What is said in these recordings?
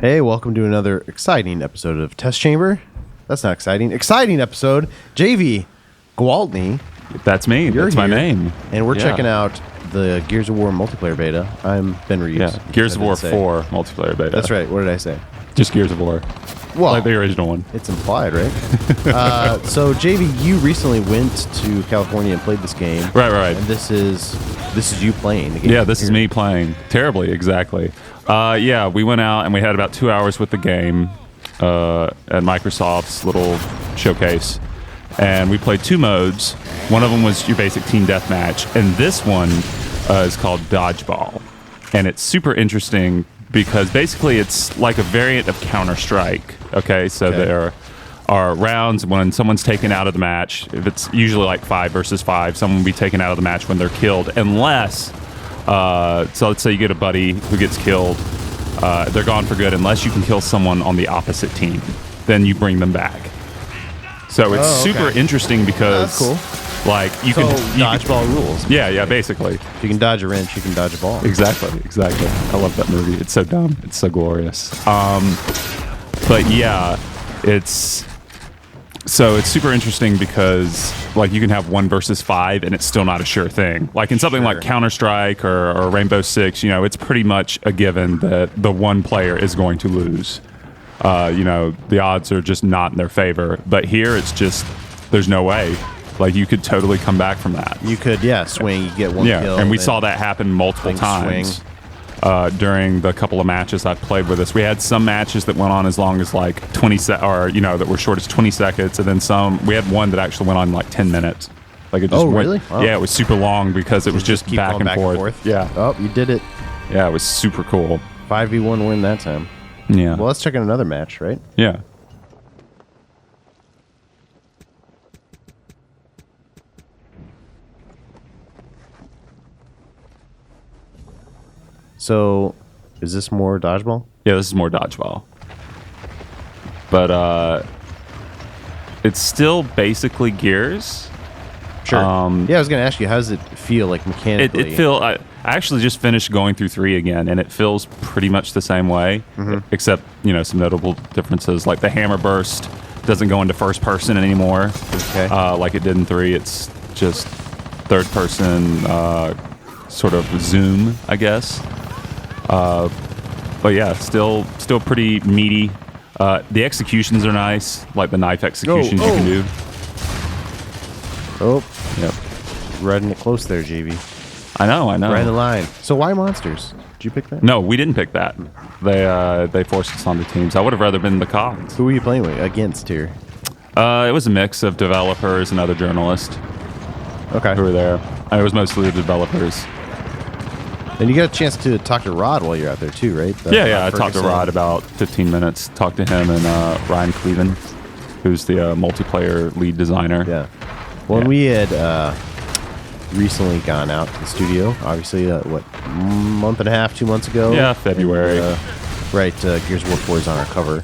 Hey, welcome to another exciting episode of Test Chamber. That's not exciting. Exciting episode. Javy, Gwaltney. That's me. That's my name. And we're checking out the Gears of War multiplayer beta. I'm Ben Reeves. Yeah, Gears of War 4 multiplayer beta. That's right. What did I say? Just Gears of War. Well, like the original one. It's implied, right? So, Javy, you recently went to California and played this game. Right. And this is you playing the game. Yeah, this is me playing. Terribly, exactly. Yeah, we went out and we had about 2 hours with the game at Microsoft's little showcase. And we played two modes. One of them was your basic team deathmatch. And this one is called Dodgeball. And it's super interesting because basically it's like a variant of Counter-Strike. Okay, so there are rounds when someone's taken out of the match. If it's usually like 5 versus 5, someone will be taken out of the match when they're killed. Unless, so let's say you get a buddy who gets killed. They're gone for good unless you can kill someone on the opposite team. Then you bring them back. So it's super interesting because, that's cool. Like you can dodgeball rules. Yeah, basically. If you can dodge a wrench, you can dodge a ball. Exactly. I love that movie. It's so dumb. It's so glorious. But yeah, it's super interesting because like you can have 1 versus 5 and it's still not a sure thing. Like in something like Counter-Strike or Rainbow Six, it's pretty much a given that the one player is going to lose. The odds are just not in their favor. But here it's just there's no way. Like you could totally come back from that. You could, swing. You get one kill. And we saw that happen multiple times during the couple of matches I've played with us. We had some matches that went on as long as like 20 that were short as 20 seconds, and then some. We had one that actually went on like 10 minutes. Like it just went, really? Wow. Yeah, it was super long because it was just back and forth. Yeah. Oh, you did it. Yeah, it was super cool. 5v1 win that time. Yeah. Well, let's check out another match, right? Yeah. So, is this more dodgeball? Yeah, this is more dodgeball. But it's still basically Gears. Sure. I was going to ask you, how does it feel like mechanically? I actually just finished going through 3 again, and it feels pretty much the same way, except some notable differences. Like the hammer burst doesn't go into first person anymore, like it did in 3. It's just third person, sort of zoom, I guess. But yeah, still pretty meaty. The executions are nice, like the knife executions you can do. Oh, yep. Riding it close there, JV. I know. Right in the line. So why monsters? Did you pick that? No, we didn't pick that. They forced us onto teams. I would have rather been the cogs. Who were you playing with against here? It was a mix of developers and other journalists. Okay. Who were there. It was mostly the developers. And you got a chance to talk to Rod while you're out there too, right? I talked to Rod about 15 minutes. Talked to him and Ryan Cleven, who's the multiplayer lead designer. Yeah. Well, we had recently gone out to the studio, obviously, month and a half, 2 months ago? Yeah, February. And, Gears of War 4 is on our cover.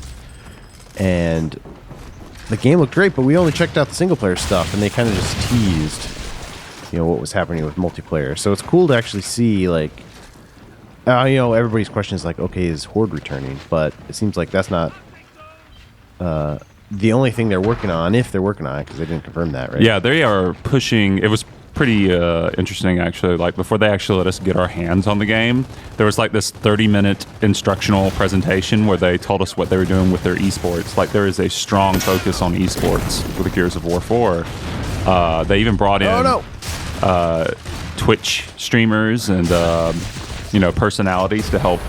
And the game looked great, but we only checked out the single-player stuff, and they kind of just teased what was happening with multiplayer. So it's cool to actually see, like, everybody's question is like, okay, is Horde returning? But it seems like that's not the only thing they're working on, if they're working on it, because they didn't confirm that, right? Yeah, they are pushing. It was pretty interesting, actually. Like, before they actually let us get our hands on the game, there was like this 30-minute instructional presentation where they told us what they were doing with their esports. Like, there is a strong focus on esports with the Gears of War 4. They even brought in Twitch streamers and personalities to help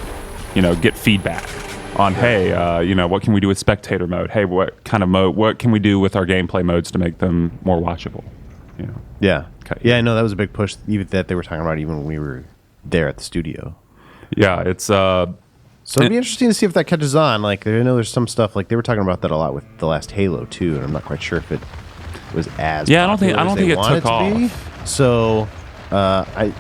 get feedback on what can we do with spectator mode? Hey, what kind of mode? What can we do with our gameplay modes to make them more watchable? Yeah. Okay. Yeah, I know that was a big push. Even that they were talking about even when we were there at the studio. Yeah, it's so it'd be interesting to see if that catches on. Like, I know there's some stuff like they were talking about that a lot with the last Halo 2, and I'm not quite sure if it was as I don't think it took off. So I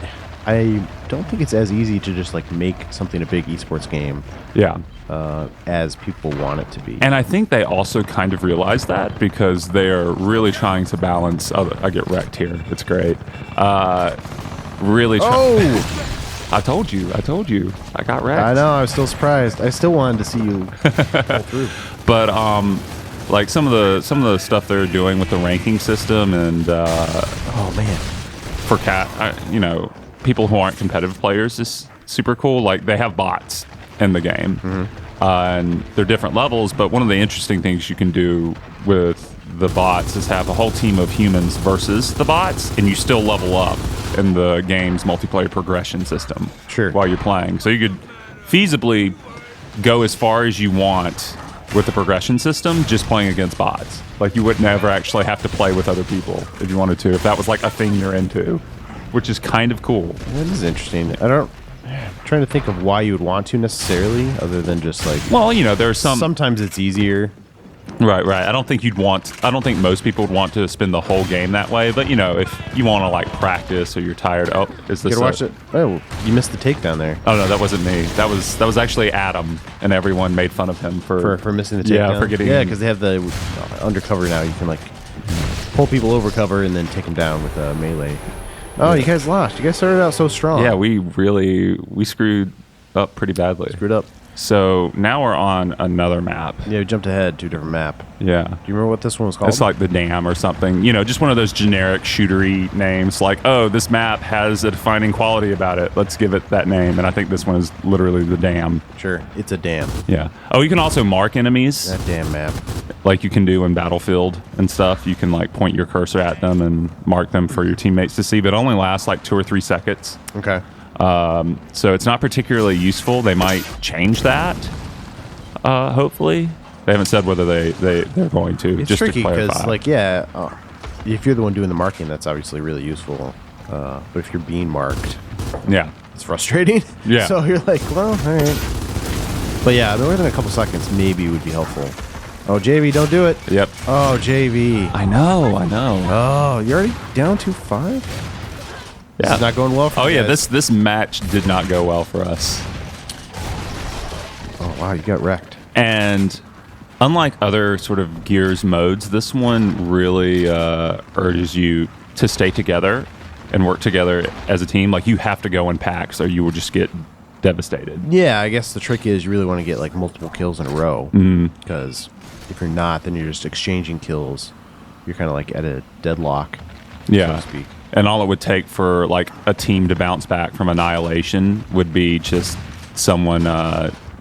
don't think it's as easy to just like make something a big esports game. Yeah. As people want it to be. And I think they also kind of realize that because they're really trying to balance. Oh, I get wrecked here. It's great. Really. I told you. I got wrecked. I know. I was still surprised. I still wanted to see you pull through. But like some of the stuff they're doing with the ranking system and Oh man. for people who aren't competitive players is super cool. Like they have bots in the game, and they're different levels. But one of the interesting things you can do with the bots is have a whole team of humans versus the bots, and you still level up in the game's multiplayer progression system. Sure. While you're playing, so you could feasibly go as far as you want with the progression system just playing against bots. Like you would never actually have to play with other people if you wanted to, if that was like a thing you're into, which is kind of cool. That is interesting. I'm trying to think of why you would want to necessarily, other than just like. Well, there's Sometimes it's easier. Right. I don't think most people would want to spend the whole game that way. But if you want to like practice or you're tired, is this? Watch it. Oh, you missed the takedown there. Oh no, that wasn't me. That was actually Adam, and everyone made fun of him for missing the takedown. Yeah, for getting. Yeah, because they have the undercover now. You can like pull people over cover and then take them down with a melee. Oh, you guys lost. You guys started out so strong. Yeah, we screwed up pretty badly. Screwed up. So now we're on another map. Yeah, we jumped ahead to a different map. Yeah. Do you remember what this one was called? It's like the Dam or something. Just one of those generic shootery names. Like, oh, this map has a defining quality about it. Let's give it that name. And I think this one is literally the Dam. Sure, it's a dam. Yeah. Oh, you can also mark enemies. That damn map. Like you can do in Battlefield and stuff. You can like point your cursor at them and mark them for your teammates to see, but it only lasts like 2 or 3 seconds. Okay. So it's not particularly useful. They might change that. Hopefully, they haven't said whether they're going to. It's just tricky to because, clarify. if you're the one doing the marking, that's obviously really useful. But if you're being marked, Yeah. it's frustrating. Yeah. So you're like, well, all right. But yeah, more than a couple seconds maybe would be helpful. Oh, JV, don't do it. Yep. Oh, JV. I know. Oh, you're already down to 5? Yeah. This is not going well for you yeah, guys. this match did not go well for us. Oh, wow, you got wrecked. And unlike other sort of Gears modes, this one really urges you to stay together and work together as a team. Like you have to go in packs or you will just get devastated. Yeah, I guess the trick is you really want to get like multiple kills in a row. Because if you're not, then you're just exchanging kills. You're kind of like at a deadlock, so to speak. And all it would take for like a team to bounce back from annihilation would be just someone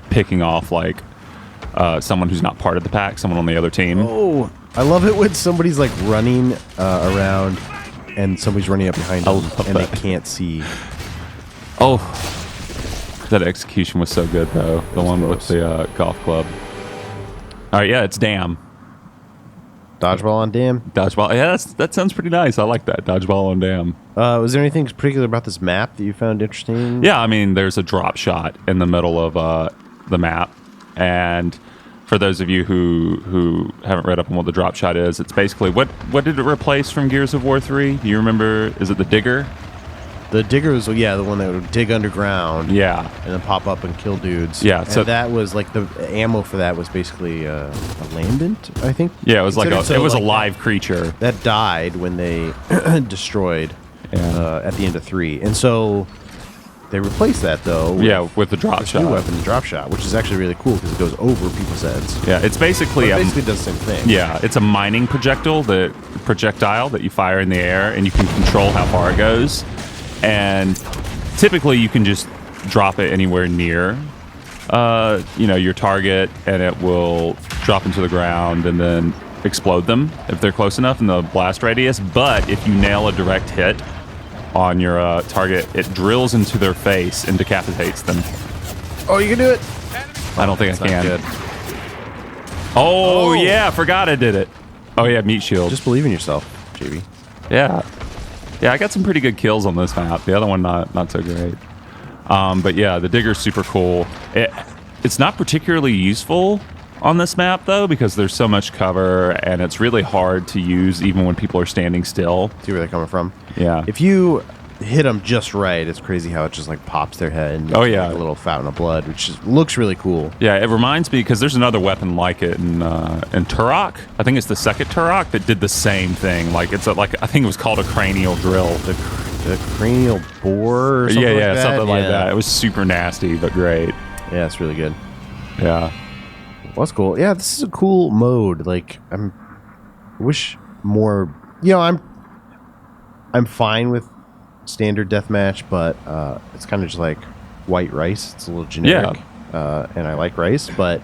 picking off like someone who's not part of the pack, someone on the other team. Oh, I love it when somebody's like running around and somebody's running up behind them and they can't see. Oh, that execution was so good though. The one with the golf club. All right, yeah, it's Dam. Dodgeball on Dam. Dodgeball. Yeah, that sounds pretty nice. I like that. Dodgeball on Dam. Was there anything particular about this map that you found interesting? Yeah, I mean, there's a drop shot in the middle of the map. And for those of you who haven't read up on what the drop shot is, it's basically, what did it replace from Gears of War 3? Do you remember? Is it the digger? The digger was, the one that would dig underground. Yeah. And then pop up and kill dudes. Yeah. So that was like the ammo for that was basically a lambent, I think. Yeah, it was like a live creature that died when they destroyed at the end of 3, and so they replaced that though. With the drop shot. New weapon, the drop shot, which is actually really cool because it goes over people's heads. Yeah, it's basically it basically does the same thing. Yeah, it's a mining projectile that you fire in the air, and you can control how far it goes. And typically you can just drop it anywhere near your target, and it will drop into the ground and then explode them if they're close enough in the blast radius. But if you nail a direct hit on your target, it drills into their face and decapitates them. Oh, you can do it. I don't think I can. Good. Oh yeah, forgot I did it. Oh yeah, meat shield. Just believe in yourself, JB. Yeah, I got some pretty good kills on this map. The other one not so great. But yeah, the digger's super cool. It's not particularly useful on this map though, because there's so much cover and it's really hard to use even when people are standing still. See where they're coming from. Yeah. If you hit them just right, it's crazy how it just like pops their head and like a little fountain of blood, which just looks really cool. Yeah, it reminds me because there's another weapon like it in Turok. I think it's the second Turok that did the same thing. Like I think it was called a cranial drill. The cranial boar or something like that? Something like that. It was super nasty, but great. Yeah, it's really good. Yeah. Well, that's cool. Yeah, this is a cool mode. Like, I wish more... You know, I'm fine with standard deathmatch, but it's kind of just like white rice. It's a little generic. And I like rice, but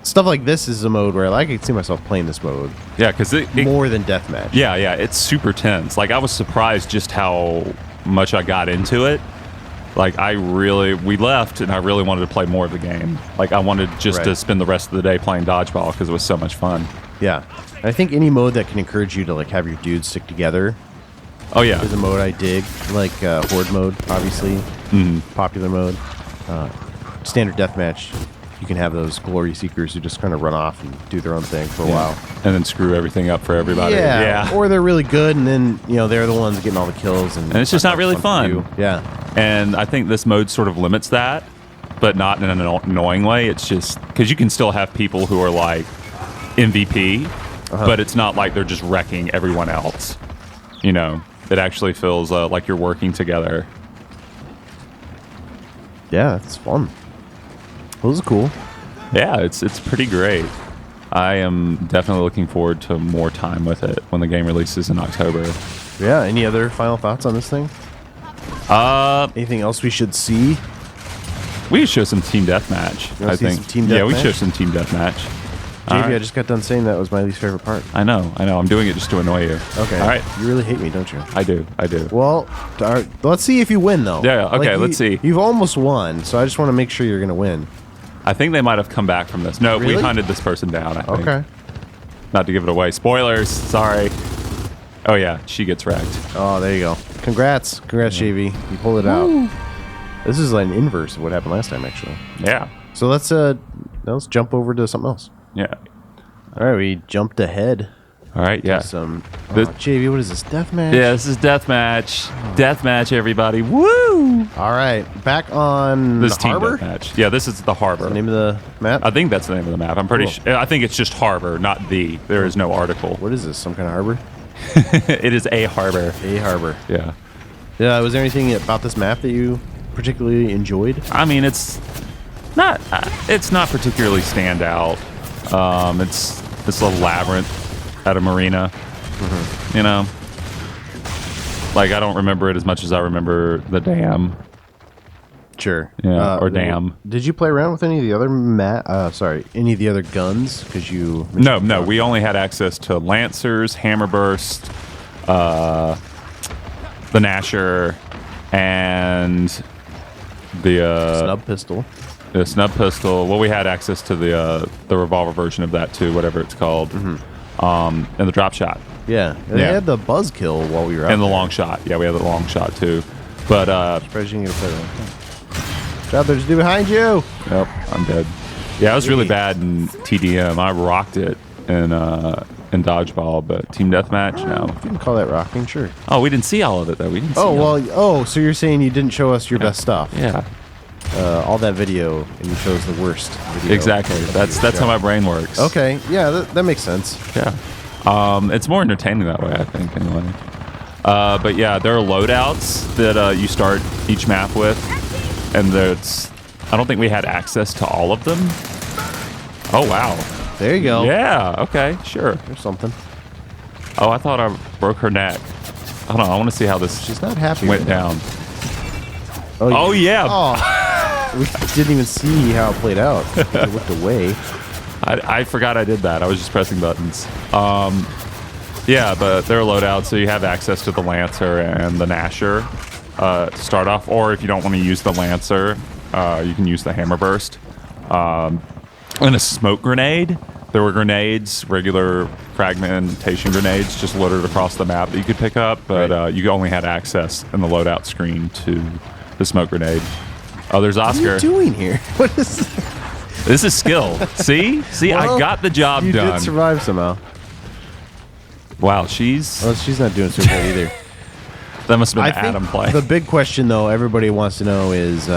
stuff like this is a mode where I could see myself playing this mode. Yeah, because more than deathmatch. Yeah, it's super tense. Like, I was surprised just how much I got into it. Like, we left, and I really wanted to play more of the game. Like, I wanted just to spend the rest of the day playing Dodgeball because it was so much fun. Yeah. I think any mode that can encourage you to, like, have your dudes stick together. Oh, yeah. Is a mode I dig. Like, Horde mode, obviously. Popular mode. Standard deathmatch. You can have those glory seekers who just kind of run off and do their own thing for a while. And then screw everything up for everybody. Yeah. Or they're really good, and then, they're the ones getting all the kills. And it's just not really fun. Yeah. And I think this mode sort of limits that, but not in an annoying way. It's just because you can still have people who are like MVP, but it's not like they're just wrecking everyone else. It actually feels like you're working together. Yeah, it's fun. Well, this is cool. Yeah, it's pretty great. I am definitely looking forward to more time with it when the game releases in October. Yeah, any other final thoughts on this thing? Anything else we should see? We should show some team deathmatch. I think. We show some team deathmatch. Javy, I just got done saying that was my least favorite part. I know. I'm doing it just to annoy you. Okay. All right. You really hate me, don't you? I do. Well, let's see if you win, though. Yeah. Okay. Let's see. You've almost won, so I just want to make sure you're going to win. I think they might have come back from this. No, Really? we hunted this person down, I think. Okay. Not to give it away. Spoilers. Sorry. Oh, yeah. She gets wrecked. Oh, there you go. Congrats, Javy. You pulled it out. This is like an inverse of what happened last time, actually. Yeah. So let's jump over to something else. Yeah. All right, we jumped ahead. All right, yeah. Javy, what is this, deathmatch? Yeah, this is deathmatch. Deathmatch, everybody. Woo! All right, back on this the team harbor? deathmatch. Yeah, this is the harbor. That's the name of the map? I think that's the name of the map. I'm pretty sure. I think it's just harbor, not the. There is no article. What is this, some kind of harbor? It is a harbor. A harbor. Yeah. Yeah, was there anything about this map that you particularly enjoyed? I mean, it's not particularly standout. It's a labyrinth at a marina. Like, I don't remember it as much as I remember the dam. Sure. Yeah, or dam. Did you play around with any of the other any of the other guns? Because you No, we only had access to Lancers, Hammerburst, the Gnasher, and the snub pistol. The snub pistol. Well, we had access to the revolver version of that too, whatever it's called, and the drop shot. Yeah, they had the buzz kill while we were out and the there. long shot. Yeah, we had the long shot too. But surprised you didn't get to play that. God, there's a dude behind you. Yep, I'm dead. Yeah, I was really bad in TDM. I rocked it in Dodgeball, but Team Deathmatch, no. You can call that rocking, sure. Oh, we didn't see all of it though. We didn't see all of it. So you're saying you didn't show us your best stuff? Yeah. All that video, and you chose the worst video. Exactly. That's how my brain works. Okay. Yeah, that makes sense. Yeah. It's more entertaining that way, I think, anyway. But yeah, there are loadouts that you start each map with, and I don't think we had access to all of them. Oh, wow. There you go. Yeah, okay, sure. There's something. Oh, I thought I broke her neck. Hold on, I want to see how this She's not happy went right down. Oh, yeah. Oh, we didn't even see how it played out. We looked away. I forgot I did that. I was just pressing buttons. Yeah, but there are loadouts, so you have access to the Lancer and the Gnasher to start off. Or if you don't want to use the Lancer, you can use the Hammerburst. And a smoke grenade. There were grenades, regular fragmentation grenades, just littered across the map that you could pick up, but you only had access in the loadout screen to the smoke grenade. Oh, there's Oscar. What are you doing here? What is this? This is skill. See? Well, I got the job you done. You did survive somehow. Wow, she's not doing so good either. That must have been an Adam play. The big question, though, everybody wants to know is,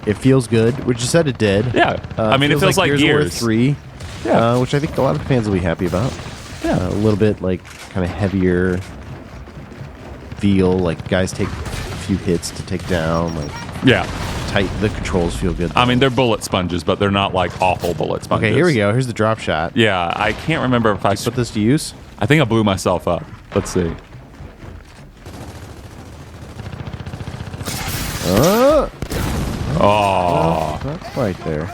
it feels good, which you said it did. Yeah. I mean, it feels like Gears of War 3. Yeah. Which I think a lot of fans will be happy about. Yeah. A little bit, like, kind of heavier feel. Like guys take a few hits to take down. Like Yeah. tight. The controls feel good. I mean, they're bullet sponges, but they're not like awful bullet sponges. Okay, here we go. Here's the drop shot. Yeah, I can't remember if I Put this to use. I think I blew myself up. Let's see. Oh. Not quite there.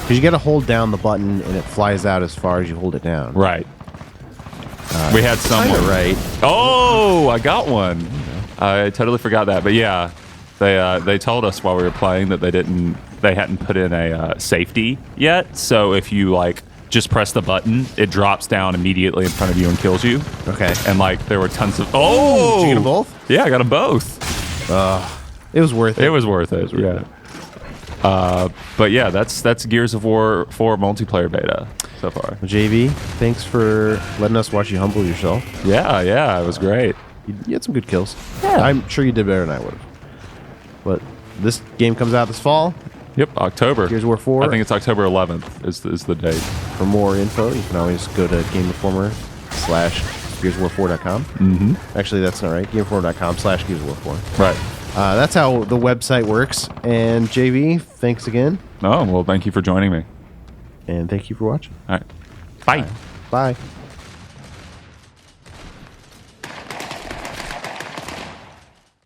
Because you got to hold down the button and it flies out as far as you hold it down. Right. We had someone. Right. Oh, I got one. I totally forgot that. But yeah, they told us while we were playing that they hadn't put in a safety yet. So if you like just press the button, it drops down immediately in front of you and kills you. Okay. And like there were tons of oh, Did you get them both? Yeah, I got them both. It was worth it. It was worth it. Yeah. But yeah, that's Gears of War 4 multiplayer beta so far. JV, thanks for letting us watch you humble yourself. Yeah, it was great. You had some good kills. Yeah. I'm sure you did better than I would have. But this game comes out this fall. Yep, October. Gears of War 4. I think it's October 11th is the date. For more info, you can always go to GameInformer/GearsOfWar4.com. Mm-hmm. Actually, that's not right. GameInformer.com/GearsOfWar4. Right. That's how the website works. And JV, thanks again. Oh, well, thank you for joining me. And thank you for watching. All right. Bye. Bye.